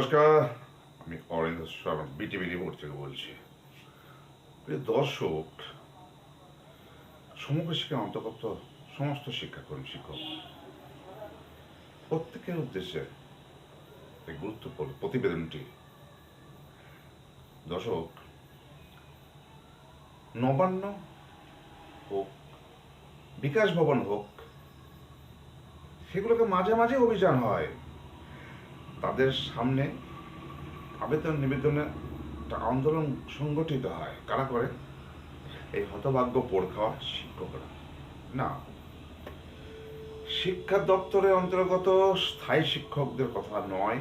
নমস্কার, আমি অরিন্দ Sharma BTV report থেকে বলছি। প্রিয় দর্শক, সমগ্র শিক্ষার অন্তর্গত সমস্ত শিক্ষাকর্মী শিক্ষক প্রত্যেকের উদ্দেশ্যে এই গুরুত্বপূর্ণ প্রতিবেদনটি। দর্শক, নবান্ন হোক, বিকাশ ভবন হোক, সেগুলোকে মাঝে মাঝে অভিযান হয়। তাদের সামনে আবেদন নিবেদনের একটা আন্দোলন সংগঠিত হয়। কারা করে? এই হতভাগ্য পড় খাওয়া শিক্ষকরা। না, শিক্ষা দপ্তরের অন্তর্গত স্থায়ী শিক্ষকদের কথা নয়।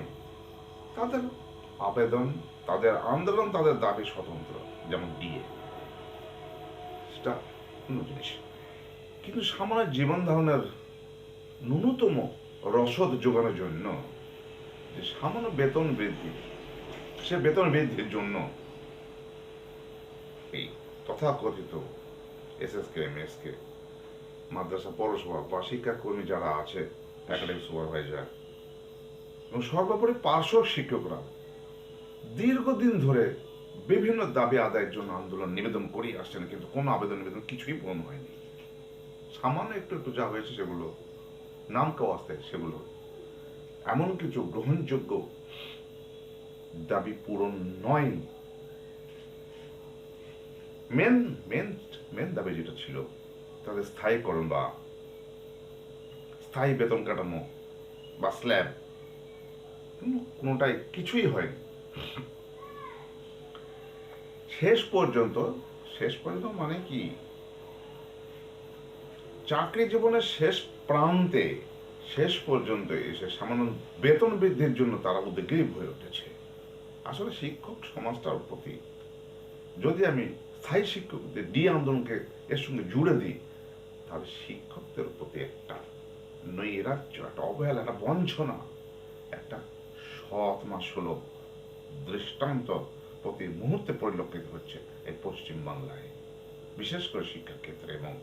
তাদের আবেদন, তাদের আন্দোলন, তাদের দাবি স্বতন্ত্র, যেমন ডিএ, সেটা অন্য জিনিস। কিন্তু সামান্য জীবন ধারণের ন্যূনতম রসদ যোগানোর জন্য যে সামান্য বেতন বৃদ্ধি, সে বেতন বৃদ্ধির জন্য এই তথাকথিত এসএসকে, এমএসকে, মাদ্রাসা পৌরসভা বা শিক্ষাকর্মী যারা আছে, একাডেমিক সুপারভাইজার এবং সর্বোপরি পার্শ্ব শিক্ষকরা দীর্ঘদিন ধরে বিভিন্ন দাবি আদায়ের জন্য আন্দোলন নিবেদন করেই আসছেন, কিন্তু কোনো আবেদন নিবেদন কিছুই পূরণ হয়নি। সামান্য একটু একটু যা হয়েছে সেগুলো নাম কেউ আসতে, সেগুলো এমন কিছু গ্রহণযোগ্য দাবি পূরণ নয়। মেন মেন মেন দাবি যেটা ছিল, তাদের স্থায়ীকরণ বা স্থায়ী বেতন কাঠামো বা স্ল্যাব, কোনোটাই কিছুই হয়নি। শেষ পর্যন্ত মানে কি, চাকরি জীবনের শেষ প্রান্তে শেষ পর্যন্ত এসে সামান্য বেতন বৃদ্ধির জন্য তারা উদ্গ্রীব হয়ে উঠেছে। আসলে শিক্ষক সমাজটার প্রতি যদি আমি স্থায়ী শিক্ষকদের ডি আন্দোলনকে এর সঙ্গে জুড়ে দিই, তাহলে শিক্ষকদের প্রতি একটা নৈরাজ্য, একটা অবহেলা, একটা বঞ্চনা, একটা সৎ মাসুলভ দৃষ্টান্ত প্রতি মুহূর্তে পরিলক্ষিত হচ্ছে এই পশ্চিম বাংলায়, বিশেষ করে শিক্ষা ক্ষেত্রে এবং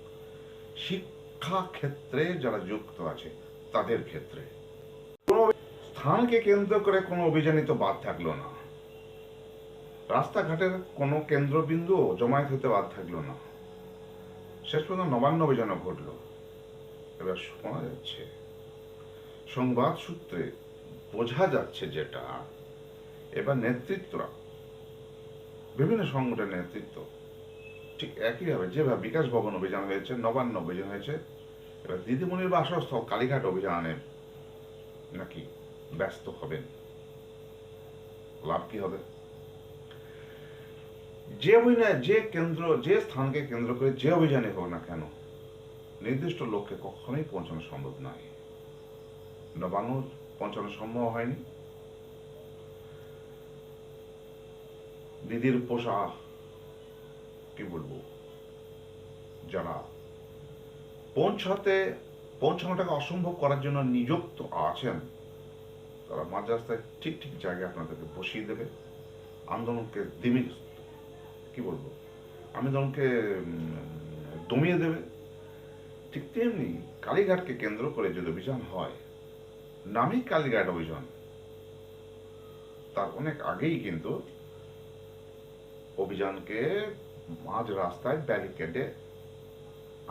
শিক্ষা ক্ষেত্রে যারা যুক্ত আছে তাদের ক্ষেত্রে। স্থানকে কেন্দ্র করে কোনো অভিযানই তো বাদ থাকলো না, রাস্তাঘাটের কোনো কেন্দ্রবিন্দু জমায়েত হতে বাদ থাকলো না। শেষ পর্যন্ত নবান্ন অভিযানও ঘটল। এবার শোনা যাচ্ছে, সংবাদ সূত্রে বোঝা যাচ্ছে যেটা, এবার নেতৃত্বরা, বিভিন্ন সংগঠনের নেতৃত্ব ঠিক একইভাবে যেভাবে বিকাশ ভবন অভিযান হয়েছে, নবান্ন অভিযান হয়েছে, এবার দিদিমণির বাসস্থল কালীঘাট অভিযানে নাকি ব্যস্ত হবেন। লাভ কি হবে? যে অভিনয়, যে কেন্দ্র, যে স্থানকে কেন্দ্র করে যে অভিযানে হোক না কেন, নির্দিষ্ট লক্ষ্যে কখনোই পৌঁছানো সম্ভব নয়। নবান্ন পৌঁছানো সম্ভব হয়নি। দিদির পোষা, কি বলবো, যারা পৌঁছানোটাকে অসম্ভব করার জন্য নিযুক্ত আছেন, তারা মাঝ রাস্তায় ঠিক ঠিক জায়গায় আপনাদেরকে বসিয়ে দেবে, আন্দোলনকে কি বলবো, আন্দোলনকে দমিয়ে দেবে। ঠিক তেমনি কালীঘাটকে কেন্দ্র করে যদি অভিযান হয়, নামই কালীঘাট অভিযান, তার অনেক আগেই কিন্তু অভিযানকে মাঝ রাস্তায় ব্যারিকেডে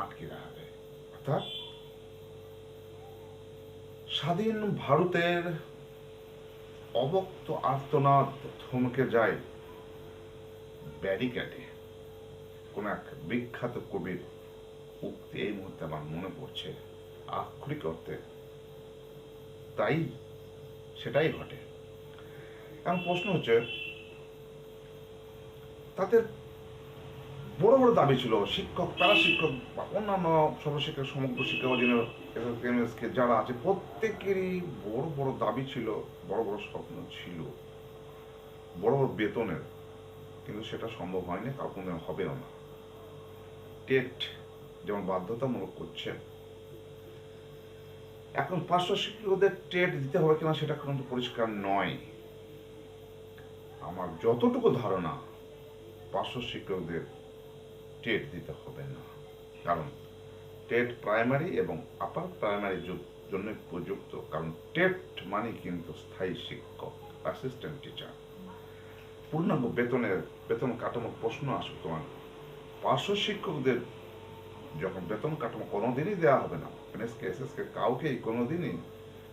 আটকে রাখা হবে। অর্থাৎ স্বাধীন ভারতের অবক্ত আর্তনাদ থমকে যায় ব্যারিকেডে। কোন এক বিখ্যাত কবির উক্তি এই মুহূর্তে আমার মনে পড়ছে, আক্ষরিক অর্থে তাই সেটাই ঘটে। এখন প্রশ্ন হচ্ছে, তাদের বড় বড় দাবি ছিল, শিক্ষক, প্যারা শিক্ষক বা অন্যান্য সর্বশিক্ষা সমগ্র শিক্ষা অধীনে যারা আছে প্রত্যেকেরই বড় বড় দাবি ছিল, বড় বড় স্বপ্ন ছিল, বড় বড় বেতনের, কিন্তু সেটা সম্ভব হয়নি, কারণ কোনো হবেও না। টেট যেমন বাধ্যতামূলক করছে, এখন পার্শ্ব শিক্ষকদের টেট দিতে হবে কিনা সেটা কিন্তু পরিষ্কার নয়। আমার যতটুকু ধারণা, পার্শ্ব শিক্ষকদের টেট দিতে হবে না, কারণ টেট প্রাইমারি এবং আপার প্রাইমারি জন্য প্রযুক্ত, কারণ টেট মানে কিন্তু স্থায়ী শিক্ষক। অ্যাসিস্ট্যান্ট টিচার, পূর্ণাঙ্গ বেতন কাঠামোর প্রশ্ন আসুক তোমার পার্শ্ব শিক্ষকদের যখন বেতন কাঠামো কোনোদিনই দেওয়া হবে না, এনএসকে এসএসকে কাউকেই কোনোদিনই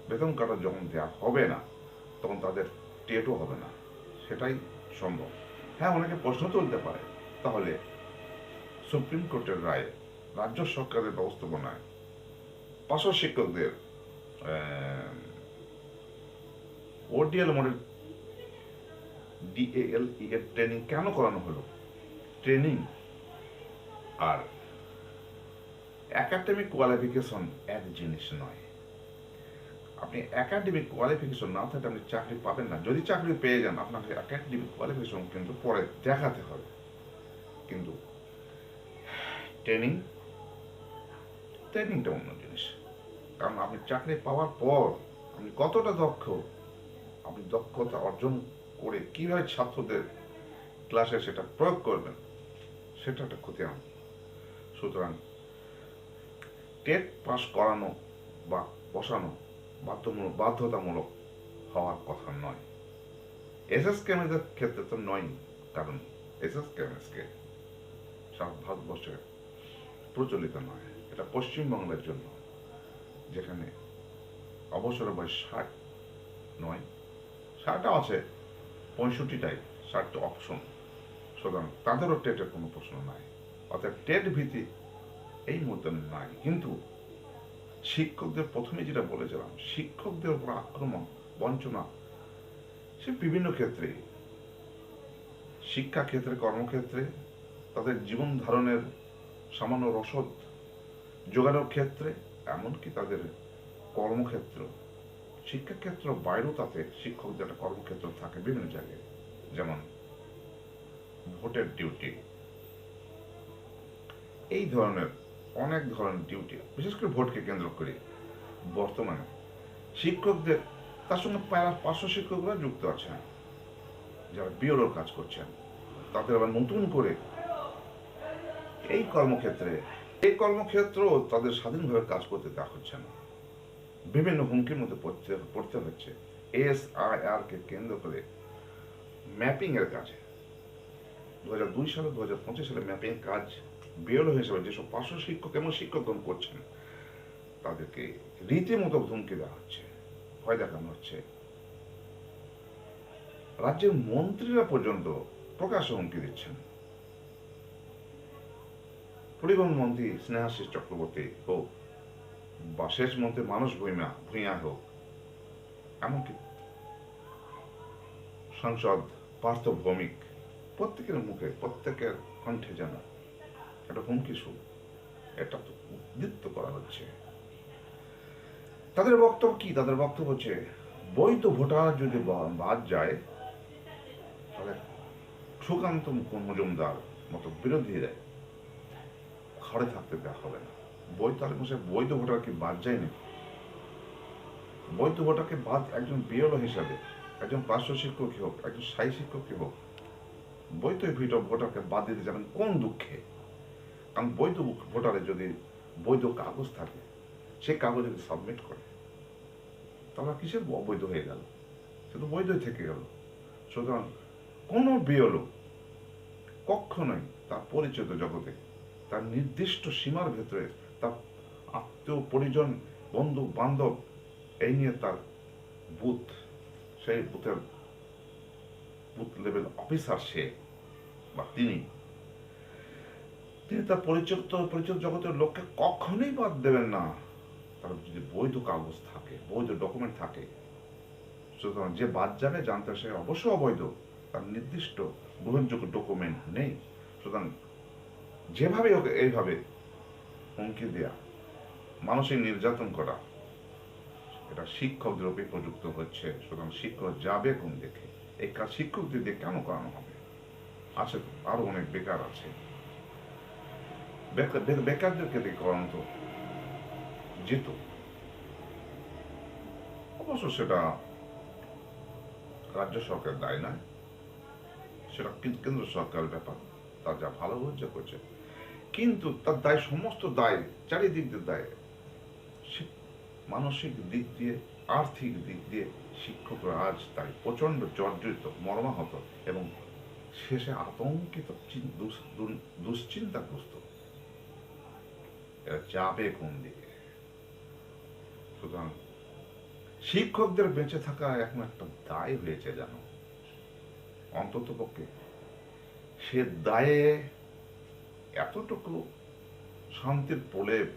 বেতন কাঠামো যখন দেওয়া হবে না, তখন তাদের টেটও হবে না, সেটাই সম্ভব। হ্যাঁ, অনেকে প্রশ্ন তুলতে পারে, তাহলে সুপ্রিম কোর্টের রায়ে রাজ্য সরকারের ব্যবস্থাপনায় পার্শ্ব শিক্ষকদের ওডিএল মডেল ডিএএলই এর ট্রেনিং কেন করানো হলো? ট্রেনিং আর একাডেমিক কোয়ালিফিকেশন এক জিনিস নয়। আপনি একাডেমিক কোয়ালিফিকেশন না থাকলে আপনি চাকরি পাবেন না। যদি চাকরি পেয়ে যান, আপনাকে একাডেমিক কোয়ালিফিকেশন কিন্তু পরে দেখাতে হবে। কিন্তু ট্রেনিংটা অন্য জিনিস। কারণ আপনি চাকরি পাওয়ার পর আপনি কতটা দক্ষ, আপনি দক্ষতা অর্জন করে কিভাবে ছাত্রদের ক্লাসে সেটা প্রয়োগ করবেন, সেটা একটা খতিয়ান। সুতরাং টেট পাস করানো বা বসানো বাধ্যতামূলক হওয়ার কথা নয়। এসএসকেএমএসের ক্ষেত্রে তো নয়, কারণ এসএসকেএমএসকে সারা ভারতবর্ষে প্রচলিত নয়। এটা পশ্চিমবঙ্গের জন্য, যেখানে অবসরের বয়স 60 নয়, 60টা আছে, 65টাই 60টা অপশন। সুতরাং তাদেরও টেটের কোনো প্রশ্ন নাই। অর্থাৎ টেট ভীতি এই মুহূর্তে নাই। কিন্তু শিক্ষকদের প্রথমে যেটা বলেছিলাম, শিক্ষকদের উপর আক্রমণ, বঞ্চনা, সে বিভিন্ন ক্ষেত্রে, শিক্ষাক্ষেত্রে, কর্মক্ষেত্রে, তাদের জীবন ধারণের সামান্য রসদ যোগানোর ক্ষেত্রে, এমনকি তাদের কর্মক্ষেত্র, শিক্ষাক্ষেত্র বাইরেও তাতে শিক্ষকদের একটা কর্মক্ষেত্র থাকে বিভিন্ন জায়গায়, যেমন ভোটের ডিউটি, এই ধরনের অনেক ধরনের ডিউটি, বিশেষ করে ভোটকে কেন্দ্র করে বর্তমানে শিক্ষকদের, তার সঙ্গে পার্শ্ব শিক্ষকরা যুক্ত আছেন, যারা বিওলোর কাজ করছেন, তাদের আবার নতুন করে এই কর্মক্ষেত্র তাদের স্বাধীনভাবে কাজ করতে দেওয়া হচ্ছে না। বিভিন্ন হুমকির মধ্যে পড়তে হচ্ছে। এসআইআর কে কেন্দ্র করে ম্যাপিং এর কাজে 2002 সালে 2025 সালে ম্যাপিং কাজ বিওলো হিসেবে যেসব পার্শ্ব শিক্ষক এবং শিক্ষকগণ করছেন, তাদেরকে রীতিমতো হুমকি দেওয়া হচ্ছে, ভয় দেখানো হচ্ছে। রাজ্যের মন্ত্রীরা পর্যন্ত প্রকাশ্যে হুমকি দিচ্ছেন। পরিবহন মন্ত্রী স্নেহাশিস চক্রবর্তী হোক বা শেষ মন্ত্রী মানস ভূঁইয়া হোক, এমনকি সাংসদ পার্থ ভৌমিক, প্রত্যেকের মুখে, প্রত্যেকের কণ্ঠে যেন একটা হুমকি সুর, এটা তো উদ্দীপ্ত করা হচ্ছে। তাদের বক্তব্য কি? তাদের বক্তব্য হচ্ছে বৈধ ভোটার যদি বাদ যায়, তাহলে সুকান্ত মজুমদার মতো বিরোধীরা ঘরে থাকতে দেওয়া হবে না। বৈধ ভোটার কি বাদ যায় নাকি? বৈধ ভোটারকে বাদ একজন বিএলও হিসাবে, একজন পার্শ্ব শিক্ষকই হোক, একজন স্থায়ী শিক্ষকই হোক, বৈধ ভোটারকে বাদ দিতে যাবেন কোন দুঃখে? কারণ বৈধ ভোটারের যদি বৈধ কাগজ থাকে, সে কাগজ যদি সাবমিট করে, তাহলে কিসের অবৈধ হয়ে গেল? সে তো বৈধই থেকে গেল। সুতরাং কোনো বিএলও কখনোই তার পরিচিত জগতে, তার নির্দিষ্ট সীমার ভেতরে, তার আত্মীয় পরিজন, বন্ধু বান্ধব, এই নিয়ে তার বুথ, সেই বুথ লেভেল অফিসার সে বা তিনি তার পরিচিত জগতের লোককে কখনোই বাদ দেবেন না, তার যদি বৈধ কাগজ থাকে, বৈধ ডকুমেন্ট থাকে। সুতরাং যে বাদ যাবে জানতে সে অবশ্যই অবৈধ, তার নির্দিষ্ট গ্রহণযোগ্য ডকুমেন্ট নেই। সুতরাং যেভাবে হোক এইভাবে হুমকি দেয়া, মানসিক নির্যাতন করা, এটা শিক্ষকদের উপরে প্রযুক্ত হচ্ছে। সুতরাং শিক্ষক যাবে কোন দেখে? এই কাজ শিক্ষকদের দিয়ে কেন করানো হবে? আছে তো আরো অনেক বেকার আছে, বেকারদেরকে দিয়ে করানো তো যেত। অবশ্য সেটা রাজ্য সরকার দায় নয়, সেটা কেন্দ্র সরকারের ব্যাপার, তার যা ভালো হচ্ছে করছে। কিন্তু তার দায়, সমস্ত দায়, চারিদিক দিয়ে দায়, মানসিক দিক দিয়ে আর্থিক দিক দিয়ে শিক্ষকরা আজ তাই প্রচণ্ড জর্জরিত, মর্মাহত এবং শেষে আতঙ্কিত, দুশ্চিন্তাগ্রস্ত। এরা যাবে কোন দিকে? সুতরাং শিক্ষকদের বেঁচে থাকা এখন একটা দায় হয়েছে, জানো। অন্তত পক্ষে সে দায়ে এতটুকু শান্তির প্রলেপ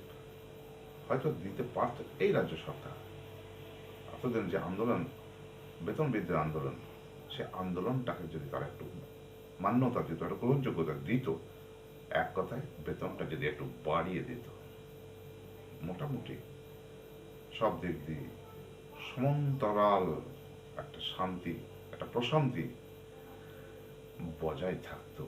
হয়তো দিতে পারত এই রাজ্য সরকার। এতদিন যে আন্দোলন, বেতন বৃদ্ধির আন্দোলন, সে আন্দোলনটাকে যদি তারা একটু মান্যতা দিত, একটা গ্রহণযোগ্যতা দিত, এক কথায় বেতনটা যদি একটু বাড়িয়ে দিত, মোটামুটি সব দিক দিয়ে সমান্তরাল একটা শান্তি, একটা প্রশান্তি বজায় থাকতো।